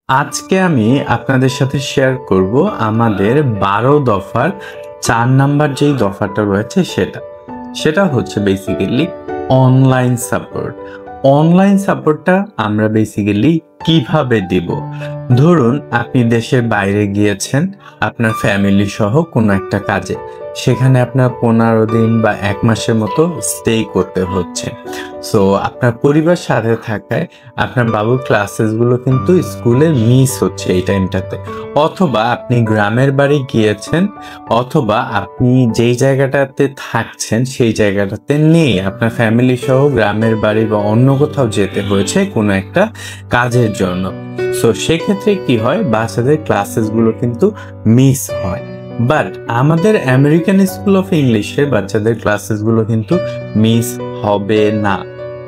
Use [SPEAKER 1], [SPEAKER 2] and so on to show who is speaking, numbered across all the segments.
[SPEAKER 1] আজকে আমি আপনাদের সাথে শেয়ার করব আমাদের 12 দফার 4 নাম্বার যেই দফাটা রয়েছে সেটা হচ্ছে বেসিক্যালি অনলাইন সাপোর্ট। অনলাইন সাপোর্টটা আমরা বেসিক্যালি কিভাবে দিব? ধরুন আপনি দেশের বাইরে গিয়েছেন আপনার ফ্যামিলি সহ কোনো একটা কাজে, সেখানে আপনার 15 দিন বা 1 মাসের মতো স্টে করতে হচ্ছে। সো আপনার পরিবার সাথে থাকায় আপনার বাবুর ক্লাসেসগুলো কিন্তু স্কুলে মিস হচ্ছে এই টাইমটাতে। অথবা আপনি গ্রামের বাড়ি গিয়েছেন, অথবা আপনি যেই জায়গাটাতে থাকছেন সেই জায়গাটাতে নেই, আপনার ফ্যামিলি সহ গ্রামের বাড়ি বা অন্য কোথাও যেতে হয়েছে কোনো একটা কাজের জন্য। সো সেক্ষেত্রে কি হয়, বাচ্চাদের ক্লাসেসগুলো কিন্তু মিস হয়। বাট আমাদের আমেরিকান স্কুল অফ ইংলিশে বাচ্চাদের ক্লাসেসগুলো কিন্তু মিস হবে না।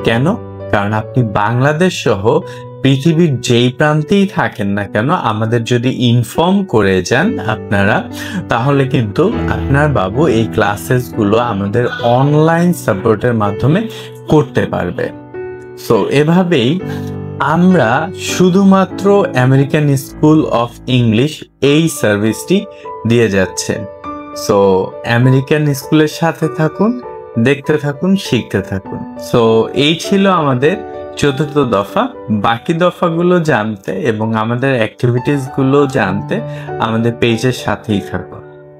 [SPEAKER 1] কেন? কারণ আপনি বাংলাদেশ সহ পৃথিবীর যেই প্রান্তেই থাকেন না কেন, আমাদের যদি ইনফর্ম করে যান আপনারা, তাহলে কিন্তু আপনার বাবু এই ক্লাসেসগুলো আমাদের অনলাইন সাপোর্টের মাধ্যমে করতে পারবে। সো এভাবেই আমরা শুধুমাত্র আমেরিকান স্কুল অফ ইংলিশ এই সার্ভিসটি দিয়ে যাচ্ছে। সো আমেরিকান স্কুলের সাথে থাকুন, দেখতে থাকুন, শিখতে থাকুন। সো এই ছিল আমাদের 4th দফা। বাকি দফাগুলো জানতে এবং আমাদের অ্যাক্টিভিটিসগুলো জানতে আমাদের পেজের সাথেই থাকুন।